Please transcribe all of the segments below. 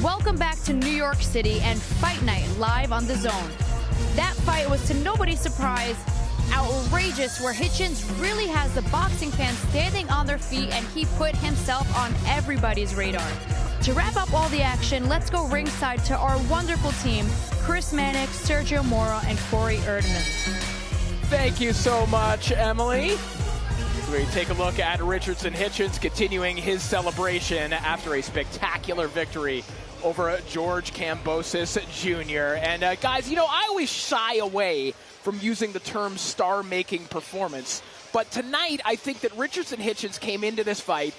Welcome back to New York City and Fight Night live on DAZN. That fight was to nobody's surprise outrageous, where Hitchins really has the boxing fans standing on their feet, and he put himself on everybody's radar. To wrap up all the action, let's go ringside to our wonderful team, Chris Mannix, Sergio Mora, and Corey Erdman. Thank you so much, Emily. We take a look at Richardson Hitchins continuing his celebration after a spectacular victory over George Kambosos Jr. And guys, you know, I always shy away from using the term star-making performance. But tonight, I think that Richardson Hitchins came into this fight,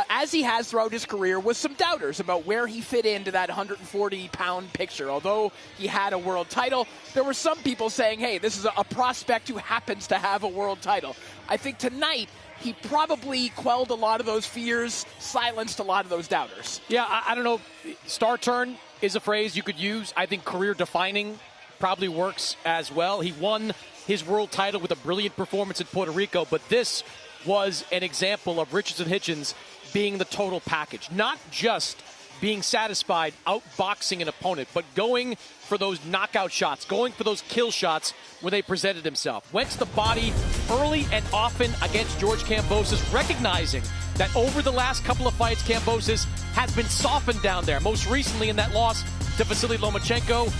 as he has throughout his career, with some doubters about where he fit into that 140-pound picture. Although he had a world title, there were some people saying, hey, this is a prospect who happens to have a world title. I think tonight, he probably quelled a lot of those fears, silenced a lot of those doubters. Yeah, I don't know. Star turn is a phrase you could use. I think career-defining probably works as well. He won his world title with a brilliant performance in Puerto Rico, but this was an example of Richardson Hitchins being the total package. Not just being satisfied outboxing an opponent, but going for those knockout shots, going for those kill shots when they presented himself. Went to the body early and often against George Kambosos, recognizing that over the last couple of fights, Kambosos has been softened down there. Most recently in that loss to Vasily Lomachenko.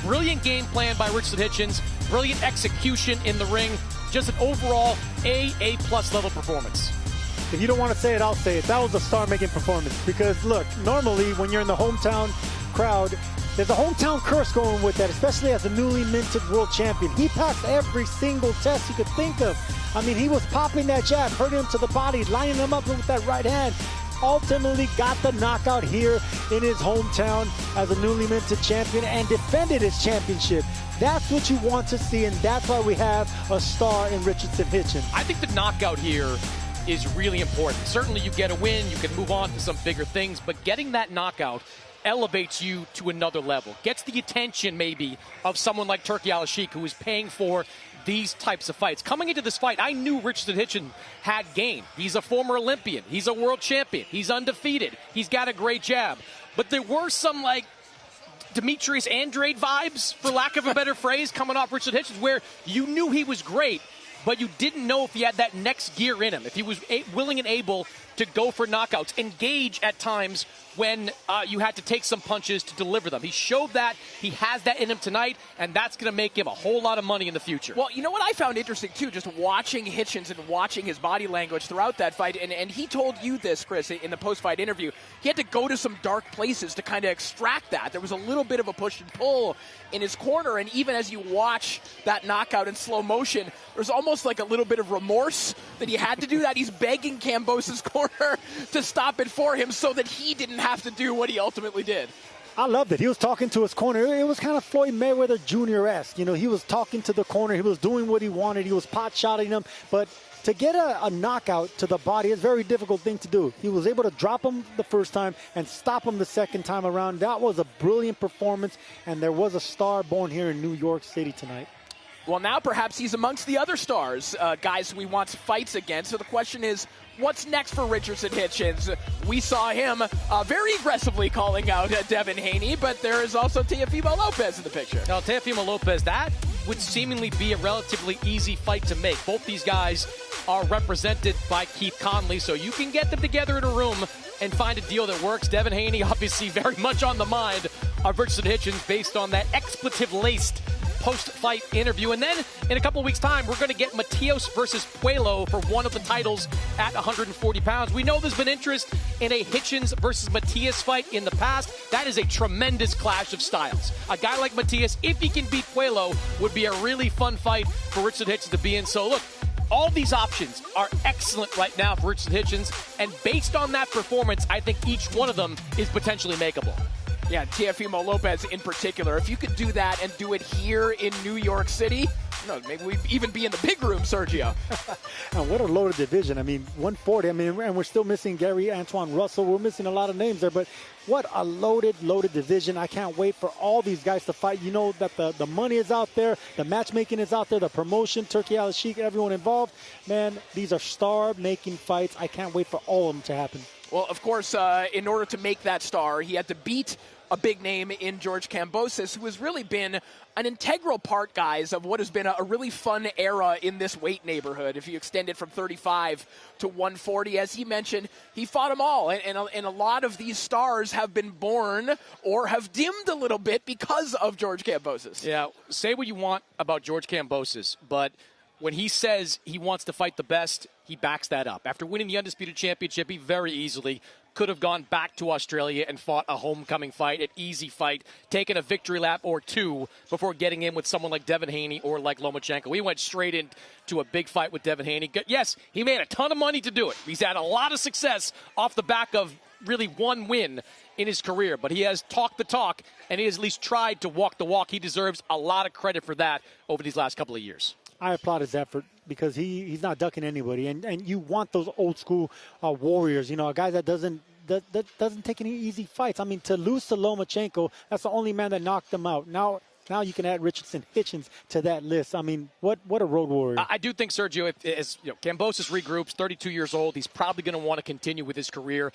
Brilliant game plan by Richardson Hitchins. Brilliant execution in the ring. Just an overall A-plus level performance. If you don't want to say it, I'll say it. That was a star-making performance. Because, look, normally when you're in the hometown crowd, there's a hometown curse going with that, especially as a newly minted world champion. He passed every single test you could think of. I mean, he was popping that jab, hurting him to the body, lining him up with that right hand. Ultimately got the knockout here in his hometown as a newly minted champion and defended his championship. That's what you want to see, and that's why we have a star in Richardson Hitchins. I think the knockout here is really important. Certainly you get a win, you can move on to some bigger things, but getting that knockout elevates you to another level. Gets the attention, maybe, of someone like Turki Al-Sheikh, who is paying for these types of fights. Coming into this fight, I knew Richardson Hitchins had game. He's a former Olympian. He's a world champion. He's undefeated. He's got a great jab. But there were some, like, Demetrius Andrade vibes, for lack of a better phrase, coming off Richardson Hitchins, where you knew he was great, but you didn't know if he had that next gear in him, if he was willing and able to go for knockouts, engage at times when you had to take some punches to deliver them. He showed that. He has that in him tonight, and that's going to make him a whole lot of money in the future. Well, you know what I found interesting, too, just watching Hitchins and watching his body language throughout that fight, and he told you this, Chris, in the post-fight interview. He had to go to some dark places to kind of extract that. There was a little bit of a push and pull in his corner, and even as you watch that knockout in slow motion, there's almost like a little bit of remorse that he had to do that. He's begging Kambosos' corner to stop it for him so that he didn't have to do what he ultimately did. I loved it. He was talking to his corner. It was kind of Floyd Mayweather Jr.-esque. You know, he was talking to the corner. He was doing what he wanted. He was pot-shotting him. But to get a knockout to the body is a very difficult thing to do. He was able to drop him the first time and stop him the second time around. That was a brilliant performance, and there was a star born here in New York City tonight. Well, now perhaps he's amongst the other stars, guys who he wants fights against. So the question is, what's next for Richardson Hitchins? We saw him very aggressively calling out Devin Haney, but there is also Teofimo Lopez in the picture. Now, Teofimo Lopez, that would seemingly be a relatively easy fight to make. Both these guys are represented by Keith Conley, so you can get them together in a room and find a deal that works. Devin Haney, obviously very much on the mind of Richardson Hitchins based on that expletive-laced post-fight interview. And then in a couple of weeks' time, we're going to get Matias versus Puello for one of the titles at 140 pounds. We know there's been interest in a Hitchins versus Matias fight in the past. That is a tremendous clash of styles. A guy like Matias, if he can beat Puello, would be a really fun fight for Richardson Hitchins to be in. So look, all these options are excellent right now for Richardson Hitchins, and based on that performance, I think each one of them is potentially makeable. Yeah, Teofimo Lopez in particular. If you could do that and do it here in New York City, maybe we'd even be in the big room, Sergio. And what a loaded division. I mean, 140. I mean, and we're still missing Gary Antoine Russell. We're missing a lot of names there, but what a loaded division. I can't wait for all these guys to fight. You know that the money is out there, the matchmaking is out there, the promotion, Turki Al-Sheikh, everyone involved. Man, these are star-making fights. I can't wait for all of them to happen. Well, of course, in order to make that star, he had to beat a big name in George Kambosos, who has really been an integral part, guys, of what has been a really fun era in this weight neighborhood. If you extend it from 35 to 140, as he mentioned, he fought them all. And a lot of these stars have been born or have dimmed a little bit because of George Kambosos. Yeah, say what you want about George Kambosos, but when he says he wants to fight the best, he backs that up. After winning the Undisputed Championship, he very easily could have gone back to Australia and fought a homecoming fight, an easy fight, taken a victory lap or two before getting in with someone like Devin Haney or like Lomachenko. He went straight into a big fight with Devin Haney. Yes, he made a ton of money to do it. He's had a lot of success off the back of really one win in his career, but he has talked the talk, and he has at least tried to walk the walk. He deserves a lot of credit for that over these last couple of years. I applaud his effort because he's not ducking anybody, and you want those old school warriors. You know, a guy that doesn't take any easy fights. I mean, to lose to Lomachenko, that's the only man that knocked him out. Now you can add Richardson Hitchins to that list. I mean, what a road warrior. I do think, Sergio, as Kambosos regroups, 32 years old, he's probably going to want to continue with his career.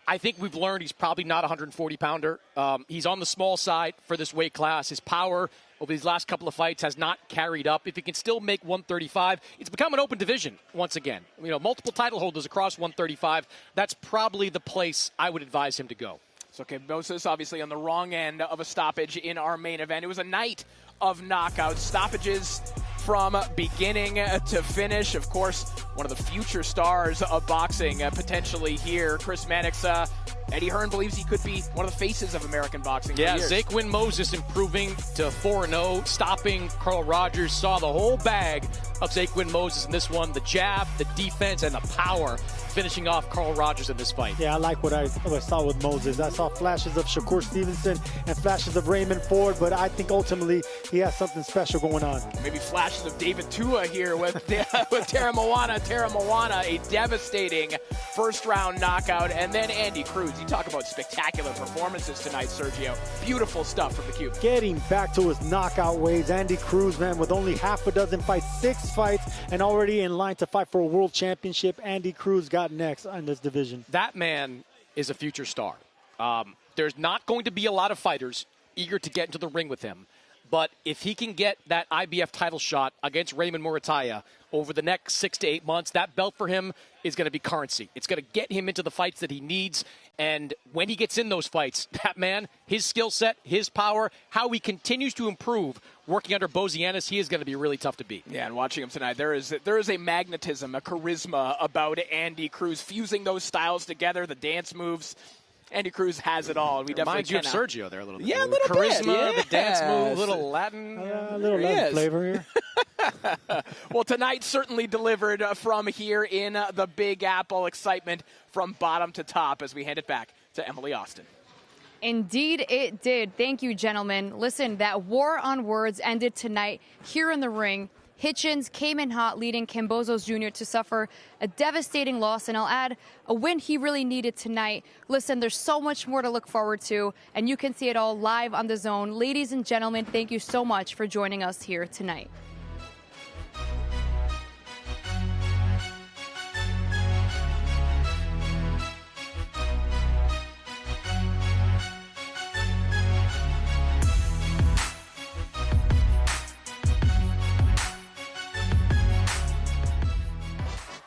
I think we've learned he's probably not a 140-pounder. He's on the small side for this weight class. His power over these last couple of fights has not carried up. If he can still make 135, it's become an open division once again. You know, multiple title holders across 135. That's probably the place I would advise him to go. So Kambosos obviously on the wrong end of a stoppage in our main event. It was a night of knockouts, stoppages from beginning to finish. Of course, one of the future stars of boxing potentially here. Chris Mannix, Eddie Hearn believes he could be one of the faces of American boxing. Yeah, Zaquin Moses improving to 4-0, stopping Carl Rogers. Saw the whole bag of Zaquin Moses in this one. The jab, the defense, and the power finishing off Carl Rogers in this fight. Yeah, I like what I saw with Moses. I saw flashes of Shakur Stevenson and flashes of Raymond Ford, but I think ultimately he has something special going on. Maybe flashes of David Tua here with Tara Moana. Tara Moana, a devastating first-round knockout. And then Andy Cruz. You talk about spectacular performances tonight, Sergio. Beautiful stuff from the Cuban. Getting back to his knockout ways, Andy Cruz, man, with only half a dozen fights, 6 fights, and already in line to fight for a world championship. Andy Cruz got next in this division. That man is a future star. There's not going to be a lot of fighters eager to get into the ring with him. But if he can get that IBF title shot against Raymond Murataya over the next 6 to 8 months, that belt for him is going to be currency. It's going to get him into the fights that he needs. And when he gets in those fights, that man, his skill set, his power, how he continues to improve working under Bozianis, he is going to be really tough to beat. Yeah, and watching him tonight, there is a magnetism, a charisma about Andy Cruz, fusing those styles together, the dance moves. Andy Cruz has it all. We definitely reminds you of Sergio there a little bit. Yeah, a little charisma, bit. The dance move, a little Latin. A little Latin flavor here. Well, tonight certainly delivered from here in the Big Apple. Excitement from bottom to top as we hand it back to Emily Austin. Indeed, it did. Thank you, gentlemen. Listen, that war on words ended tonight here in the ring. Hitchins came in hot, leading Kambosos Jr. to suffer a devastating loss, and I'll add a win he really needed tonight. Listen, there's so much more to look forward to, and you can see it all live on DAZN. Ladies and gentlemen, thank you so much for joining us here tonight.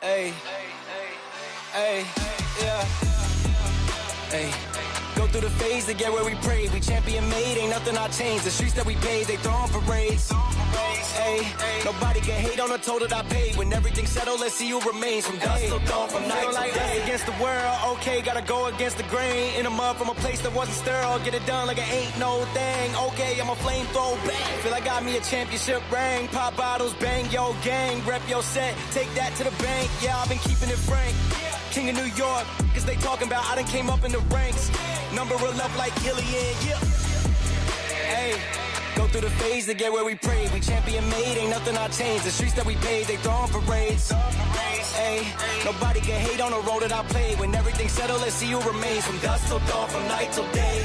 Hey, hey, yeah, hey. Go through the phase to get where we pray. We champion made, ain't nothing I changed. The streets that we paved, they throwing parades. Hey, nobody can hate on the toll that I paid. When everything's settled, let's see who remains. From dusk till dawn, from night to like day. Against the world, okay, gotta go against the grain. In a mud from a place that wasn't sterile. Get it done like it ain't no thing. Okay, I'm a flamethrower bang. Feel like I got me a championship ring. Pop bottles, bang yo gang. Rep your set, take that to the bank. Yeah, I've been keeping it frank. King of New York, cause they talking about I done came up in the ranks. Number of love like Killian, yeah. Hey, go through the phase to get where we pray. We champion made, ain't nothing I changed. The streets that we paved, they throwing parades. Hey, nobody can hate on the road that I played. When everything's settled, let's see who remains. From dusk till dawn, from night till day.